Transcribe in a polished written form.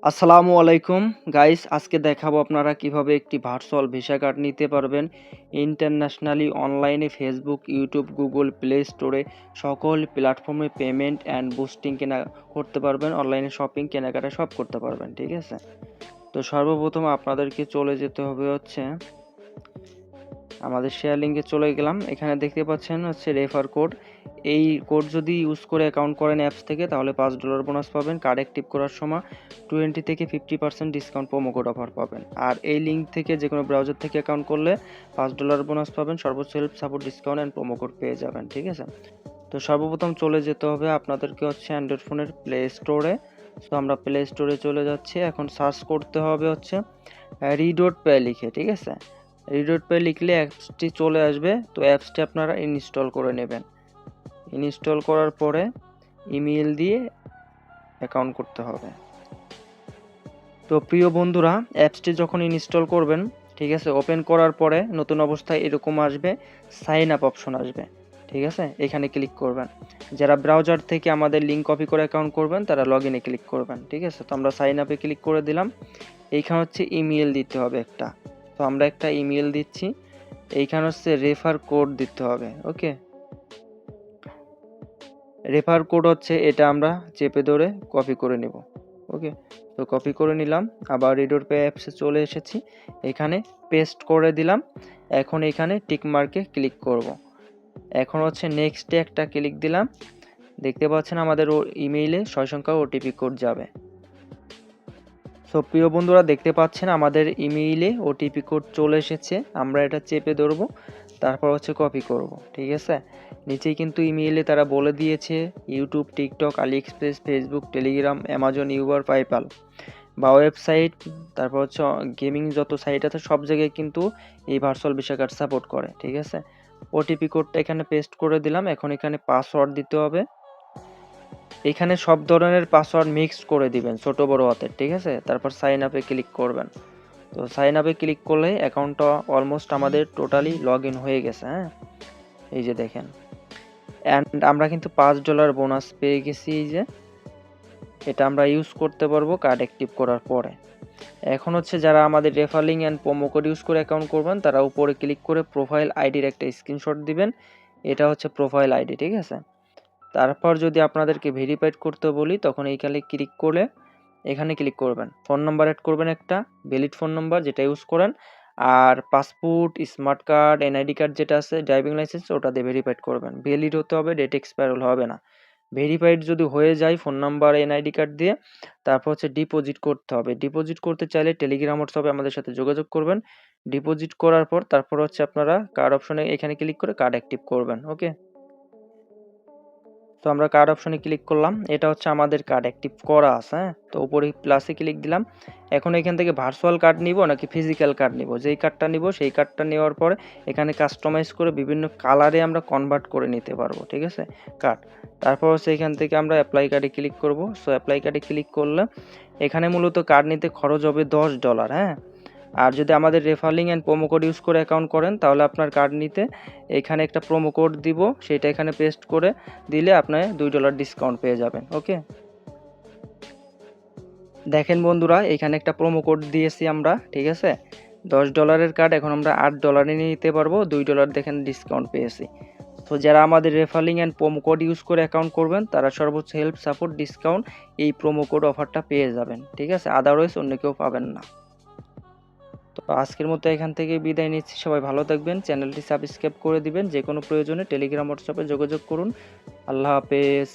আসসালামু আলাইকুম গাইস, আজকে দেখাবো আপনারা কিভাবে একটি ভার্চুয়াল ভিসা কার্ড নিতে পারবেন ইন্টারন্যাশনালি অনলাইনে ফেসবুক, ইউটিউব, গুগল প্লে স্টোরে সকল প্ল্যাটফর্মে পেমেন্ট অ্যান্ড বুস্টিং কেনা করতে পারবেন, অনলাইনে শপিং কেনাকাটা সব করতে পারবেন। ঠিক আছে, তো সর্বপ্রথম আপনাদেরকে চলে যেতে হবে আমাদের শেয়ার লিঙ্কে চলে গেলাম। এখানে দেখতে পাচ্ছেন রেফার কোড। এই কোড যদি ইউজ করে অ্যাকাউন্ট করেন অ্যাপস থেকে তাহলে $5 বোনাস পাবেন। কার্ড অ্যাক্টিভ করার সময় 20 থেকে 50% ডিসকাউন্ট প্রোমো কোড অফার পাবেন। আর এই লিঙ্ক থেকে যে কোনো ব্রাউজার থেকে অ্যাকাউন্ট করলে $5 বোনাস পাবেন, সর্বোচ্চ help support discount and promo code পেয়ে যাবেন। ঠিক আছে, তো সর্বপ্রথম চলে যেতে হবে আপনাদেরকে অ্যান্ড্রয়েড ফোনের প্লে স্টোরে। তো আমরা প্লে স্টোরে চলে যাচ্ছি। এখন সার্চ করতে হবে রি.পে লিখে। ঠিক আছে, রি.পে লিখলে অ্যাপসটি চলে আসবে। তো অ্যাপসটি আপনারা ইনস্টল করে নেবেন। ইনস্টল করার পরে ইমেল দিয়ে অ্যাকাউন্ট করতে হবে। তো প্রিয় বন্ধুরা, অ্যাপসটি যখন ইনস্টল করবেন, ঠিক আছে, ওপেন করার পরে নতুন অবস্থায় এরকম আসবে, সাইন আপ অপশন আসবে। ঠিক আছে, এখানে ক্লিক করবেন। যারা ব্রাউজার থেকে আমাদের লিঙ্ক কপি করে অ্যাকাউন্ট করবেন তারা লগ ইনে ক্লিক করবেন। ঠিক আছে, তো আমরা সাইন আপে ক্লিক করে দিলাম। এইখানে ইমেল দিতে হবে একটা। তো আমরা একটা ইমেল দিচ্ছি। এইখানে রেফার কোড দিতে হবে। ওকে, রেফার কোড এটা আমরা চেপে ধরে কপি করে নেব। ওকে, তো কপি করে নিলাম। আবার রি.পে অ্যাপসে চলে এসেছি, এখানে পেস্ট করে দিলাম। এখন এখানে টিক মার্কে ক্লিক করব। এখন নেক্সটে একটা ক্লিক দিলাম। দেখতে পাচ্ছেন আমাদের ইমেইলে 6 সংখ্যা ওটিপি কোড যাবে। সো প্রিয় বন্ধুরা, দেখতে পাচ্ছেন আমাদের ইমেইলে ওটিপি কোড চলে এসেছে। আমরা এটা চেপে ধরব, তারপর কপি করব। ঠিক আছে, নিচেই কিন্তু ইমেইলে তারা বলে দিয়েছে YouTube, TikTok, AliExpress, Facebook, Telegram, Amazon, Uber, PayPal বা ওয়েবসাইট, তারপর গেমিং যত সাইট আছে সব জায়গায় কিন্তু এই ভার্চুয়াল ভিসা কার্ড সাপোর্ট করে। ঠিক আছে, ওটিপি কোডটা এখানে পেস্ট করে দিলাম। এখন এখানে পাসওয়ার্ড দিতে হবে। এখানে সব ধরনের পাসওয়ার্ড মিক্স করে দিবেন, ছোট বড় হাতের। ঠিক আছে, তারপর সাইন আপে ক্লিক করবেন। তো সাইন আপে ক্লিক করলে অ্যাকাউন্টটা অলমোস্ট আমাদের টোটালি লগ ইন হয়ে গেছে। হ্যাঁ, এই যে দেখেন, অ্যান্ড আমরা কিন্তু $5 বোনাস পেয়ে গেছি। এই যে এটা আমরা ইউজ করতে পারবো কার্ড অ্যাক্টিভ করার পরে। এখন যারা আমাদের referring and promo code use করে অ্যাকাউন্ট করবেন তারা উপরে ক্লিক করে প্রোফাইল আইডির একটা স্ক্রিনশট দিবেন। এটা প্রোফাইল আইডি। ঠিক আছে, তারপর যদি আপনাদেরকে ভেরিফাইড করতে বলি তখন এইখানে ক্লিক করে এখানে ক্লিক করবেন। ফোন নাম্বার অ্যাড করবেন, একটা ভ্যালিড ফোন নাম্বার যেটা ইউজ করেন। আর passport, smart card, NID card যেটা আছে, ড্রাইভিং লাইসেন্স, ওটা দিয়ে ভেরিফাইড করবেন। ভ্যালিড হতে হবে, ডেট এক্সপায়ার হবে না। ভেরিফাইড যদি হয়ে যায় ফোন নাম্বার, এনআইডি কার্ড দিয়ে, তারপর ডিপোজিট করতে হবে। ডিপোজিট করতে চাইলে টেলিগ্রাম, হোয়াটসঅ্যাপে আমাদের সাথে যোগাযোগ করবেন। ডিপোজিট করার পর তারপর আপনারা কার্ড অপশনে এখানে ক্লিক করে কার্ড অ্যাক্টিভ করবেন। ওকে, তো আমরা কার্ড অপশনে ক্লিক করলাম। এটা আমাদের কার্ড অ্যাক্টিভ করা আছে। হ্যাঁ, তো উপরে প্লাসে ক্লিক দিলাম। এখন এখান থেকে ভার্চুয়াল কার্ড নিব নাকি ফিজিক্যাল কার্ড নিব, যেই কার্ডটা নিব সেই কার্ডটা নেওয়ার পরে এখানে কাস্টমাইজ করে বিভিন্ন কালারে আমরা কনভার্ট করে নিতে পারবো। ঠিক আছে, কার্ড। তারপর এখান থেকে আমরা অ্যাপ্লাই কার্ডে ক্লিক করব। সো অ্যাপ্লাই কার্ডে ক্লিক করলে এখানে মূলত কার্ড নিতে খরচ হবে $10। হ্যাঁ, আর যদি আমাদের referring and promo code use করে অ্যাকাউন্ট করেন তাহলে আপনার কার্ড নিতে এখানে একটা প্রোমো কোড দিব, সেটা এখানে পেস্ট করে দিলে আপনি $2 ডিসকাউন্ট পেয়ে যাবেন। ওকে, দেখেন বন্ধুরা, এখানে একটা প্রোমো কোড দিয়েছি আমরা। ঠিক আছে, $10 কার্ড এখন আমরা $8 নিতে পারবো, $2 দেখেন ডিসকাউন্ট পেয়েছি। তো যারা আমাদের referring and promo code use করে অ্যাকাউন্ট করবেন তারা সর্বোচ্চ হেল্প সাপোর্ট ডিসকাউন্ট এই প্রোমো কোড অফারটা পেয়ে যাবেন। ঠিক আছে, আদারওয়াইজ অন্য কেউ পাবেন না। তো আজকের মতো এখান থেকে বিদায় নিচ্ছি। সবাই ভালো থাকবেন, চ্যানেলটি সাবস্ক্রাইব করে দিবেন। যে কোনো প্রয়োজনে টেলিগ্রাম, হোয়াটসঅ্যাপে যোগাযোগ করুন। আল্লাহ হাফেজ।